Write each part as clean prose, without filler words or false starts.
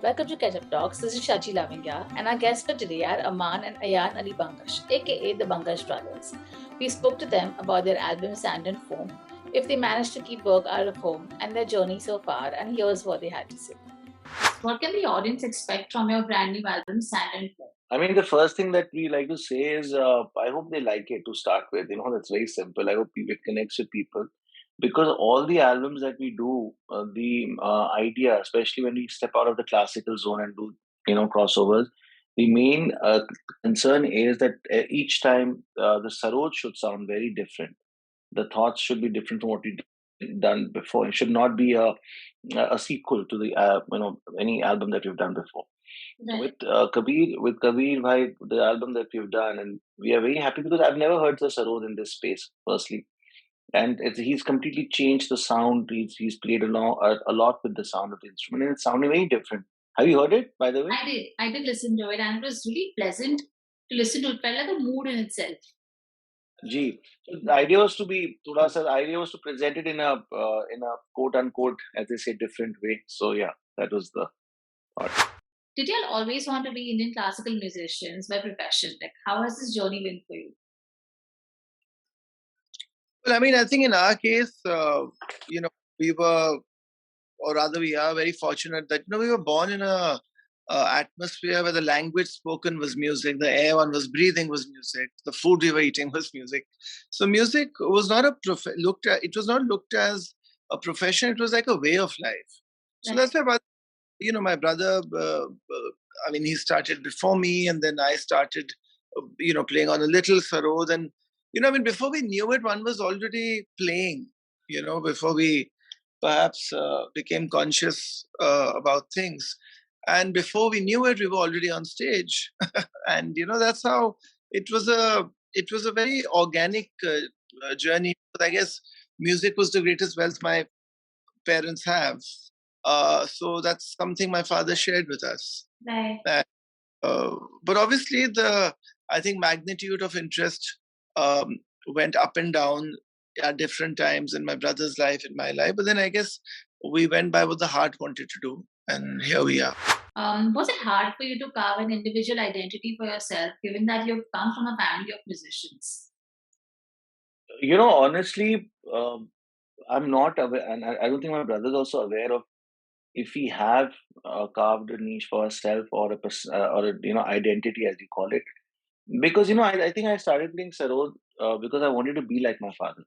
Welcome to Ketchup Talks. This is Shachi Lavingya, and our guests for today are Amaan and Ayaan Ali Bangash, aka the Bangash brothers. We spoke to them about their album Sand and Foam, if they managed to keep work out of home, and their journey so far, and here's what they had to say. What can the audience expect from your brand new album, Sand and Foam? I mean, the first thing that we like to say is, I hope they like it to start with. That's very simple. I hope it connects with people because all the albums that we do, the idea, especially when we step out of the classical zone and do, crossovers, the main concern is that each time the sarod should sound very different. The thoughts should be different from what we've done before. It should not be a sequel to the any album that we've done before. Right. With Kabir Bhai, the album that we've done, and we are very happy because I've never heard the sarod in this space, firstly, and he's completely changed the sound. He's played a lot with the sound of the instrument, and it's sounding very different. Have you heard it, by the way? I did. I did listen to it, and it was really pleasant to listen to. It felt like a mood in itself. Gee, so the idea was to be, the idea was to present it in a quote unquote, as they say, different way. So yeah, that was the thought. Did you all always want to be Indian classical musicians by profession? Like, how has this journey been for you? Well, I mean, I think in our case, we were, or rather, we are very fortunate that we were born in a atmosphere where the language spoken was music, the air one was breathing was music, the food we were eating was music. So music was not looked at. It was not looked as a profession. It was like a way of life. So Right. that's why, my brother. I mean, he started before me, and then I started, playing on a little sarod, and I mean, before we knew it, one was already playing. Before we perhaps became conscious about things. And before we knew it, we were already on stage, and that's how it was a very organic journey. But I guess music was the greatest wealth my parents have. So that's something my father shared with us. Right. But obviously, I think magnitude of interest um, went up and down at different times in my brother's life, in my life. But then I guess we went by what the heart wanted to do, and here we are. Was it hard for you to carve an individual identity for yourself, given that you've come from a family of musicians? Honestly, I'm not aware, and I don't think my brother's also aware of if we have carved a niche for ourselves or or a identity, as we call it. Because I think I started playing sarod because I wanted to be like my father.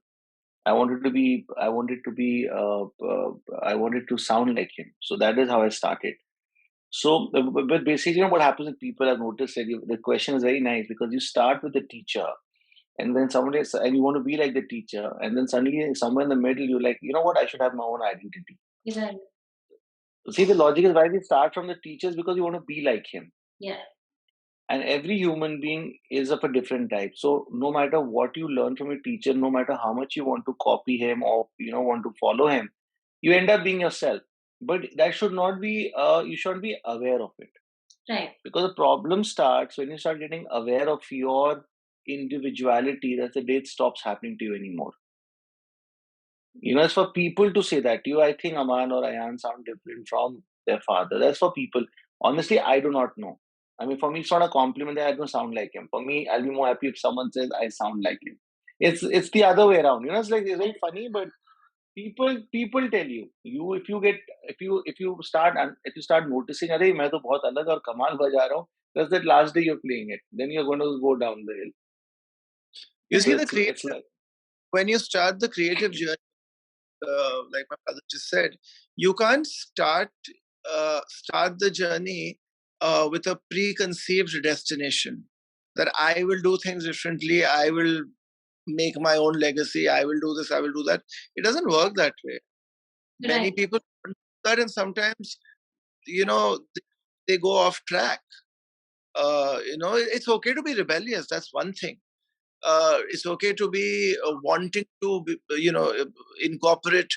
I wanted to sound like him. So that is how I started. So, but basically, what happens with people, I've noticed that the question is very nice because you start with the teacher, and then and you want to be like the teacher, and then suddenly somewhere in the middle, you're like, you know what, I should have my own identity. Right. See, the logic is why we start from the teachers because you want to be like him. Yeah. And every human being is of a different type. So no matter what you learn from a teacher, no matter how much you want to copy him or want to follow him, you end up being yourself. But that should not be. You should be aware of it. Right. Because the problem starts when you start getting aware of your individuality. That's the day it stops happening to you anymore. It's for people to say that to you. I think Aman or Ayaan sound different from their father. That's for people. Honestly, I do not know. I mean, for me, it's not a compliment that I don't sound like him. For me, I'll be more happy if someone says I sound like him. It's the other way around. It's very funny, but people tell you if you start noticing, अरे मैं तो बहुत अलग और कमाल बजा रहा हूँ. That's that last day you're playing it. Then you're going to go down the hill. You So see, it's like when you start the creative journey, like my brother just said, you can't start the journey with a preconceived destination that I will do things differently. I will make my own legacy. I will do this. I will do that. It doesn't work that way. Many Right. people do that, and sometimes they go off track. It's okay to be rebellious. That's one thing. It's okay to be wanting to incorporate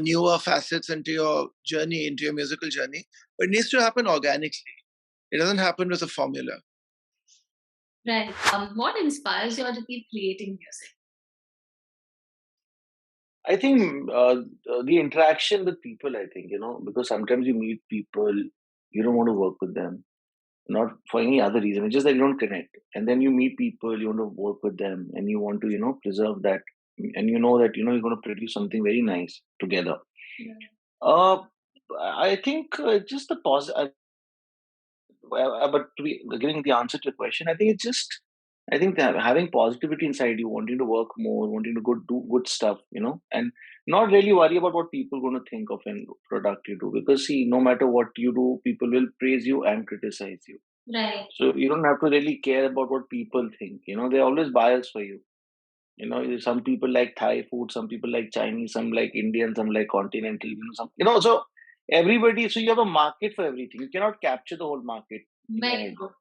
newer facets into your journey, into your musical journey, but it needs to happen organically. It doesn't happen with a formula. Right. What inspires you all to keep creating music? I think the interaction with people, I think, because sometimes you meet people, you don't want to work with them, not for any other reason. It's just that you don't connect. And then you meet people, you want to work with them, and you want to, preserve that, and you know that you're going to produce something very nice together. Yeah. Uh, I think just the positive. But to be giving the answer to the question, I think it's just. I think that having positivity inside you, wanting to work more, wanting to go do good stuff, and not really worry about what people going to think of any product you do. Because see, no matter what you do, people will praise you and criticize you. Right. So you don't have to really care about what people think. They're always biased for you. Some people like Thai food, some people like Chinese, some like Indian, some like continental. So everybody. So you have a market for everything. You cannot capture the whole market in your Very head. good.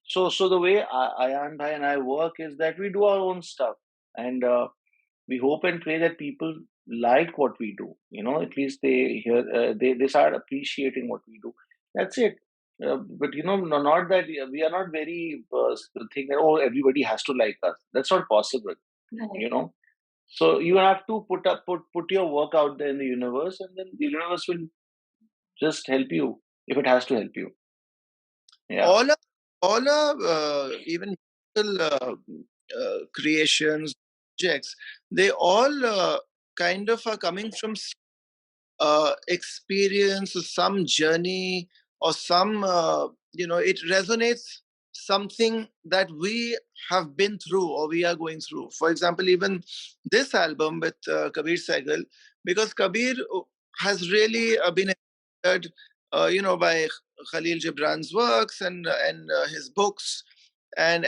So the way Ayaan Bhai and I work is that we do our own stuff, and we hope and pray that people like what we do. At least they hear, they start appreciating what we do. That's it. But not that we are not very think that everybody has to like us. That's not possible. Right. So you have to put your work out there in the universe, and then the universe will just help you if it has to help you. Yeah. All our even musical, creations, projects, they all kind of are coming from experience or some journey or some it resonates something that we have been through or we are going through. For example, even this album with Kabir Sehgal, because Kabir has really been inspired by Khalil Gibran's works and his books and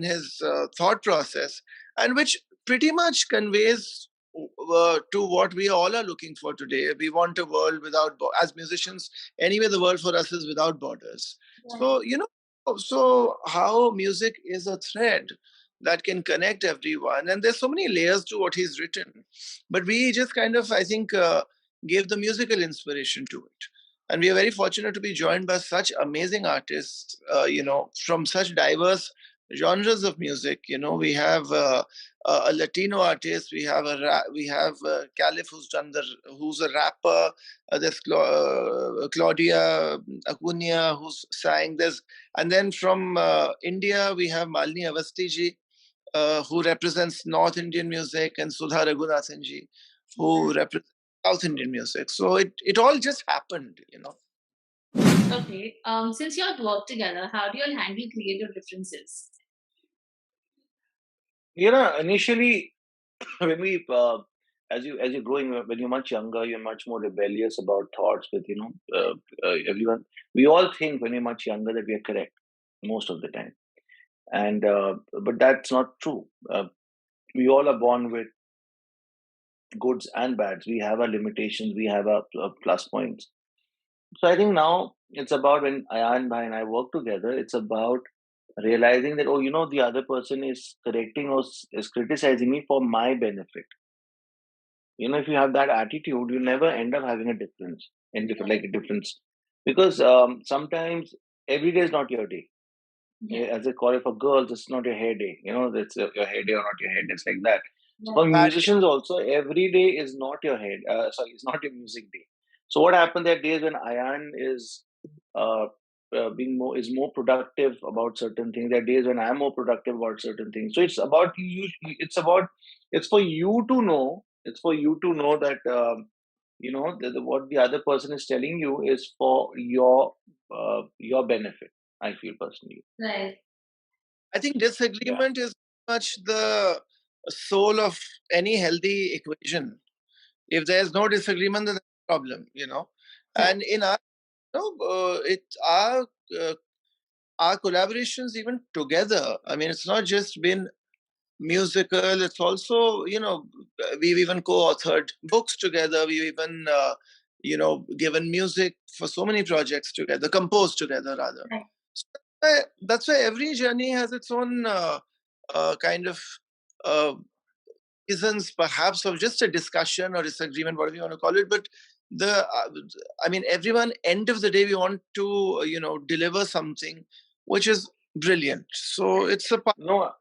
his thought process, and which pretty much conveys to what we all are looking for today. We want a world without, as musicians, anyway, the world for us is without borders. Right. So, so how music is a thread that can connect everyone. And there's so many layers to what he's written. But we just kind of, I think, gave the musical inspiration to it. And we are very fortunate to be joined by such amazing artists, from such diverse genres of music. We have a Latino artist. We have Caliph, who's a rapper. There's Claudia Acuna, who's sang. And then from India we have Malini Avastiji, who represents North Indian music, and Sudha Raghunathanji, who represents South Indian music. So it all just happened. Okay. Since you all work together, how do you all handle creative differences? Initially, when we as you're growing, when you're much younger, you're much more rebellious about thoughts with everyone. We all think when we're much younger that we are correct most of the time, and but that's not true. We all are born with goods and bads. We have our limitations. We have our plus points. So I think now it's about when Ayan Bhai and I work together. It's about realizing that the other person is correcting or is criticizing me for my benefit. If you have that attitude, you never end up having a difference in different like a difference, because sometimes every day is not your day. As I call it, for girls, it's not your hair day. That's your hair day or not your hair day. It's like that. For Bad. musicians also, every day is not your head. Sorry, it's not your music day. So what happened? There are days when Ayan is uh, being more productive about certain things. There are days when I'm more productive about certain things. So it's about you. It's for you to know. It's for you to know that what the other person is telling you is for your benefit. I feel personally. Right. I think Yeah. disagreement is much the soul of any healthy equation. If there's no disagreement, then there's a problem. And in our, uh, our collaborations even together. I mean, it's not just been musical. It's also, we've even co-authored books together. We've even, given music for so many projects together, composed together rather. Right. So that's why every journey has its own kind of uh, reasons, perhaps, of just a discussion or disagreement, whatever you want to call it. But I mean, everyone, end of the day, we want to, deliver something which is brilliant. So it's a part. No,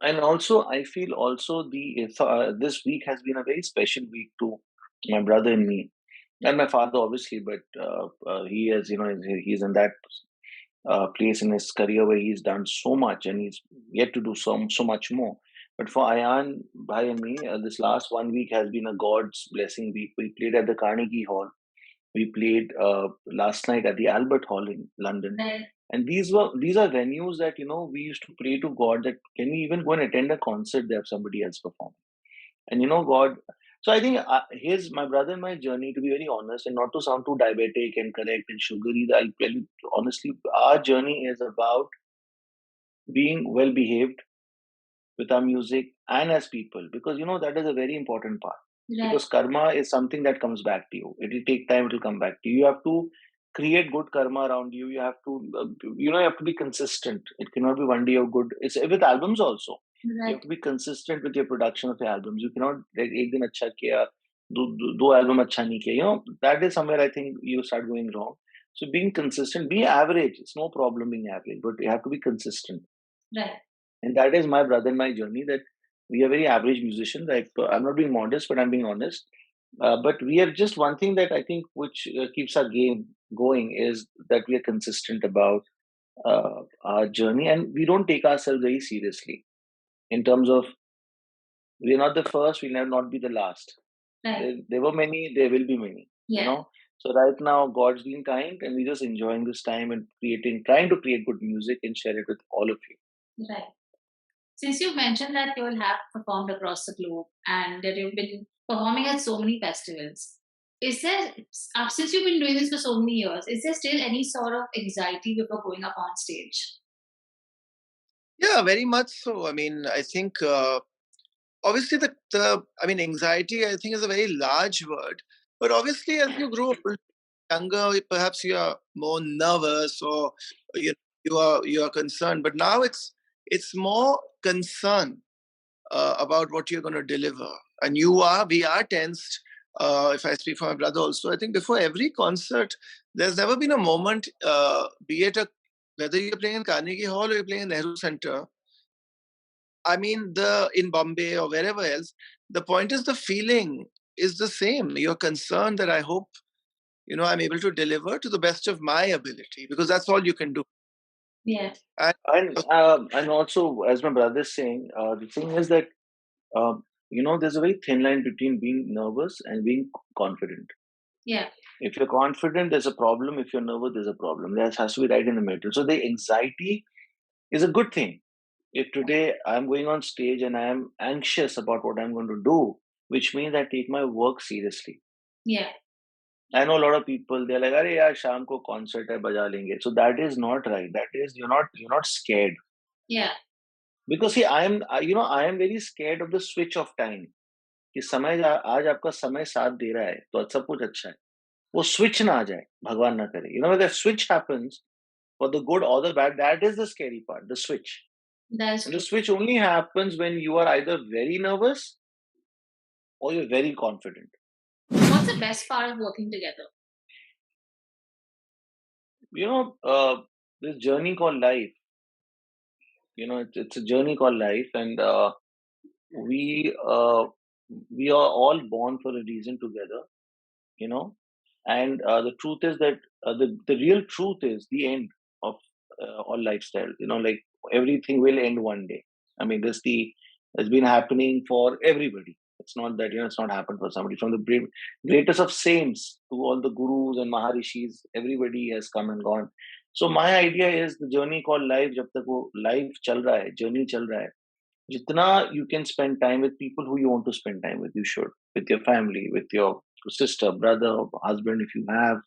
and also I feel also this week has been a very special week to my brother and me. And my father, obviously, but he has, he's in that place in his career where he's done so much and he's yet to do so much more. But for Ayaan, Bhai, and me, this last 1 week has been a God's blessing week. We played at the Carnegie Hall. We played last night at the Albert Hall in London. Right. And these are venues that we used to pray to God that can we even go and attend a concert there if somebody else perform. And God. So I think here's my brother and my journey, to be very honest, and not to sound too diabetic and correct and sugary. I'll tell you honestly, our journey is about being well behaved with our music and as people, because that is a very important part. Right. Because karma is something that comes back to you. It will take time, it will come back to you. You have to create good karma around you. You have to you have to be consistent. It cannot be one day of good. It's with albums also. You Right. have to be consistent with your production of your albums. You cannot like ek din acha kiya, do album acha nahi kiya. That is somewhere I think you start going wrong. So being consistent, be average. It's no problem being average, but you have to be consistent. Right. And that is my brother and my journey, that we are very average musicians. I'm not being modest, but I'm being honest. But we have just one thing that I think which keeps our game going is that we are consistent about our journey, and we don't take ourselves very seriously in terms of we're not the first, we'll not be the last. Right. There were many, there will be many. Yeah. So right now, God's been kind, and we're just enjoying this time and trying to create good music and share it with all of you. Right. Since you mentioned that you all have performed across the globe and that you've been performing at so many festivals, is there, since you've been doing this for so many years, is there still any sort of anxiety before going up on stage? Yeah, very much so. I mean, I think obviously anxiety, I think, is a very large word. But obviously, as you grow younger, perhaps you are more nervous, or you are concerned. But now it's more concern about what you're going to deliver, and we are tensed. If I speak for my brother also, I think before every concert, there's never been a moment, be it whether you're playing in Carnegie Hall or you're playing in Nehru Center. I mean, in Bombay or wherever else, the point is the feeling is the same. You're concerned that I hope I'm able to deliver to the best of my ability, because that's all you can do. Yeah. And also, as my brother is saying, the thing is that there's a very thin line between being nervous and being confident. Yeah. If you're confident, there's a problem. If you're nervous, there's a problem. That has to be right in the middle. So the anxiety is a good thing. If today I'm going on stage and I am anxious about what I'm going to do, which means I take my work seriously. Yeah. I know a lot of people, they're like, "Arey yaar, sham ko concert hai, baja lenge." So that is not right. That is, you're not scared. Yeah. Because see, I am very scared of the switch of time. कि समय आज आपका समय साथ दे रहा है तो सब कुछ अच्छा है, वो स्विच ना आ जाए, भगवान ना करे. When the switch happens for the good or the bad, that is the scary part, the switch. That's And true. the switch only happens when you are either very nervous or you're very confident. What's the best part of working together? This journey called life, it's a journey called life, and we uh, we are all born for a reason together, you know and the truth is that the real truth is the end of all lifestyle. Like everything will end one day. I mean, it's been happening for everybody. It's not that it's not happened for somebody. From the greatest of saints to all the gurus and maharishis, everybody has come and gone. So my idea is the journey called life. जब तक वो life चल रहा है, journey चल रहा है, जितना you can spend time with people who you want to spend time with, you should, with your family, with your sister, brother, husband, if you have,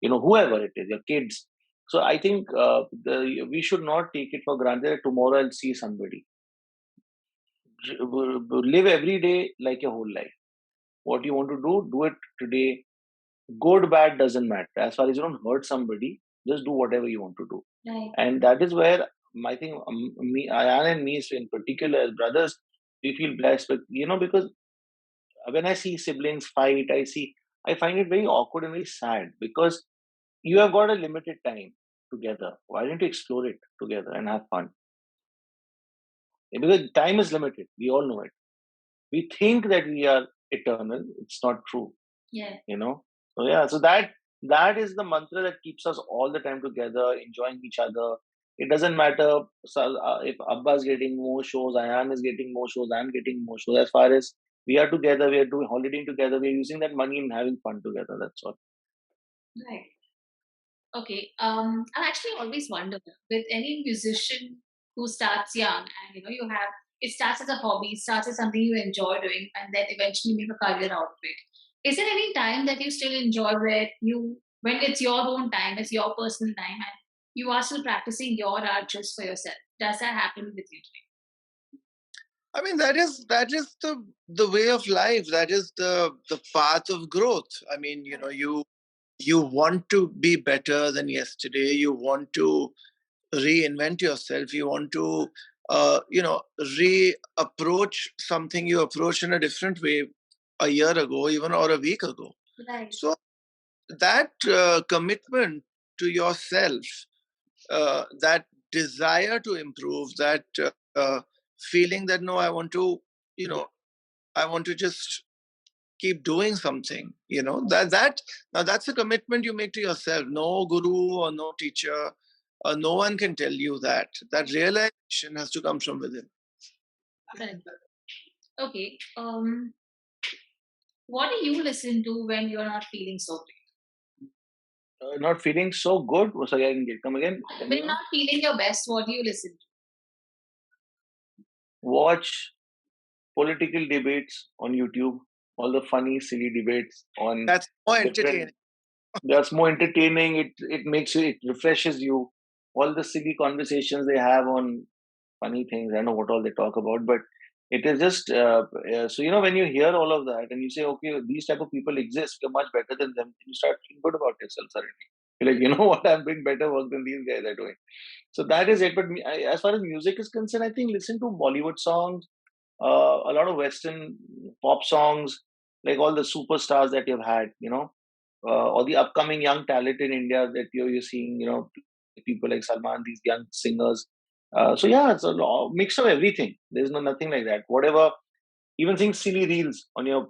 whoever it is, your kids. So I think we should not take it for granted that tomorrow I'll see somebody. Live every day like your whole life. What you want to do it today. Good, bad doesn't matter. As far as you don't hurt somebody, just do whatever you want to do. Right. And that is where I think Ayan and me in particular as brothers, we feel blessed. But because when I see siblings fight, I find it very awkward and very sad, because you have got a limited time together. Why don't you explore it together and have fun? Because time is limited. We all know it. We think that we are eternal. It's not true. Yeah. So yeah, so that is the mantra that keeps us all the time together, enjoying each other. It doesn't matter if Abba is getting more shows, Ayaan is getting more shows, I'm getting more shows. As far as we are together, we are doing holidaying together, we are using that money and having fun together. That's all. Right. Okay. I actually always wonder with any musician who starts young, and you have it starts as a hobby, starts as something you enjoy doing, and then eventually make a career out of it. Is there any time that you still enjoy where when it's your own time, it's your personal time, and you are still practicing your art just for yourself? Does that happen with you today? I mean, that is the way of life. That is the path of growth. I mean, you want to be better than yesterday. You want to reinvent yourself. You want to reapproach something you approached in a different way a year ago, even, or a week ago. Right. So that commitment to yourself, that desire to improve, that feeling that no, you know, I want to just keep doing something. That now that's a commitment you make to yourself. No guru or no teacher or no one can tell you that. That realization has to come from within. Right. Okay. What do you listen to when you're not feeling so great? Not feeling so good. So I can come again. Tell When me you're now. not feeling your best, what do you listen Watch political debates on YouTube. All the funny, silly debates on That's more different. entertaining. That's more entertaining. It makes you. It refreshes you. All the silly conversations they have on funny things. I don't know what all they talk about, but it is just so when you hear all of that and you say, okay, these type of people exist, you're much better than them. You start feeling good about yourself suddenly. You're like, you know what, I'm doing better work than these guys are doing. So that is it. But as far as music is concerned, I think listen to Bollywood songs, a lot of Western pop songs, like all the superstars that you've had, or the upcoming young talent in India that you're seeing, people like Salman, these young singers. So yeah, it's a mix of everything. There's nothing like that. Whatever, even think silly reels on your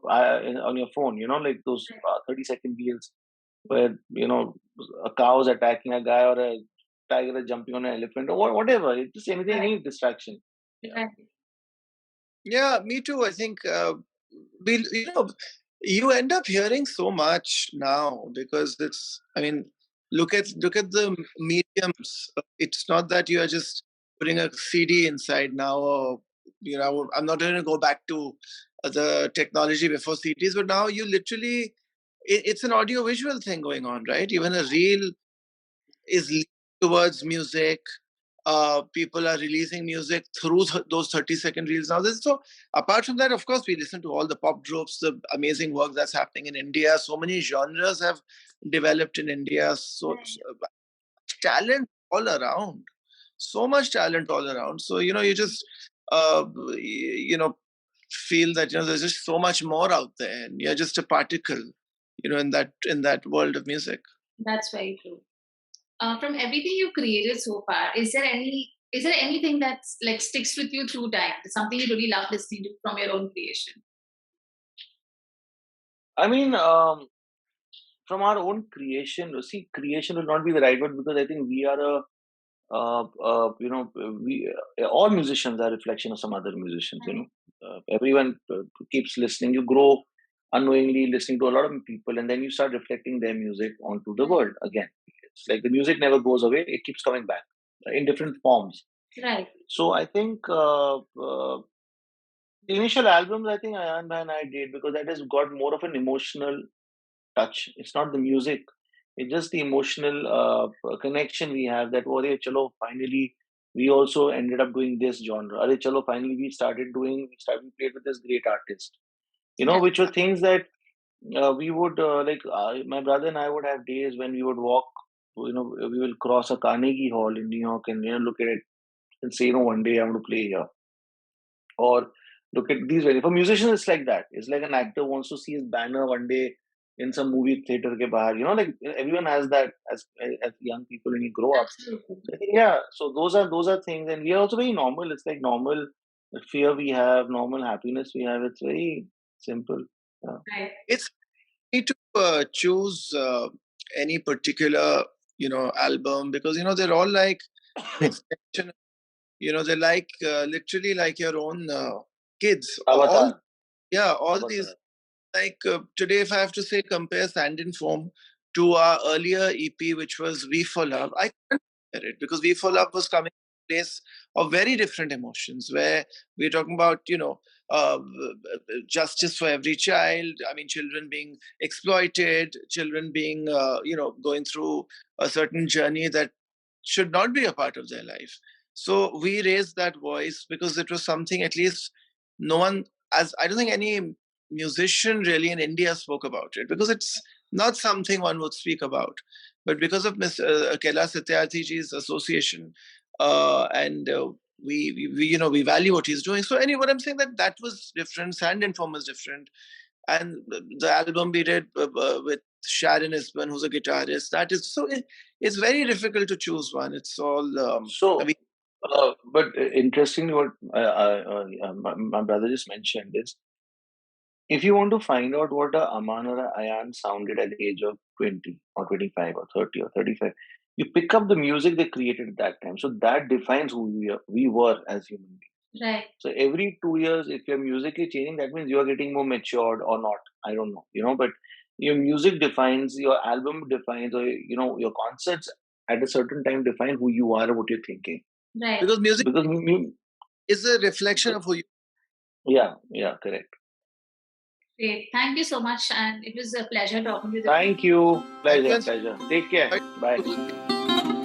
phone. Like those 30-second reels where a cow is attacking a guy or a tiger is jumping on an elephant or whatever. It's just anything, to? any distraction. Yeah. Right. Yeah, me too. I think we, you end up hearing so much now because it's. I mean, look at the mediums. It's not that you are just putting a CD inside now, or I'm not going to go back to the technology before CDs, but now you literally, it's an audio visual thing going on, right? Even a reel is leaning towards music. People are releasing music through those 30-second reels now. So apart from that, of course, we listen to all the pop groups, the amazing work that's happening in India. So many genres have developed in India. So talent all around. So much talent all around. So you just feel that there's just so much more out there, and you're just a particle, in that world of music. That's very true. From everything you've created so far, is there anything that's like sticks with you through time? Something you really love listening to from your own creation? I mean, from our own creation, see, creation will not be the right word because I think we are we all musicians are a reflection of some other musicians. Everyone keeps listening. You grow unknowingly listening to a lot of people, and then you start reflecting their music onto the world again. It's like the music never goes away; it keeps coming back in different forms. Right. So I think the initial albums, I think Ayan and I did because that has got more of an emotional touch. It's not the music. It's just the emotional connection we have that, oh, chalo, finally, we also ended up doing this genre. Arey, chalo, finally, we played with this great artist. Right. Which were things that we would, my brother and I would have days when we would walk, we will cross a Carnegie Hall in New York and, look at it and say, one day I'm going to play here. Or look at these very for musicians, it's like that. It's like an actor wants to see his banner one day in some movie theater ke bahar. Like everyone has that as young people when you grow up. Absolutely. So I think, yeah, so those are things, and we are also very normal. It's like normal fear we have, normal happiness we have. It's very simple. Yeah. Right. It's need to choose any particular, album, because they're all like an extension. They're like literally like your own kids. Avatar. All Avatar. these, like today, if I have to say, compare Sand and Foam to our earlier EP, which was We for Love, I can't compare it, because We for Love was coming from a place of very different emotions, where we're talking about, justice for every child. I mean, children being exploited, children being, going through a certain journey that should not be a part of their life. So we raised that voice because it was something, at least no one, as I don't think any musician really in India spoke about it, because it's not something one would speak about. But because of Ms. Kailash Satyarthiji's association, and we value what he's doing. So anyway, what I'm saying, that was different. Sand and Foam is different, and the album we did with Sharon Isban, who's a guitarist, that is so. It's very difficult to choose one. It's all. So, but interestingly, what my brother just mentioned is, if you want to find out what a Aman or a Ayaan sounded at the age of 20 or 25 or 30 or 35, you pick up the music they created at that time. So that defines who we were as human beings. Right. So every 2 years, if your music is changing, that means you are getting more matured or not. I don't know, but your music defines, your album defines, or your concerts at a certain time define who you are or what you're thinking. Right. Because music is a reflection of who you. Yeah, correct. Great. Thank you so much, and it was a pleasure talking to you. Thank you. Pleasure. Take care. Bye.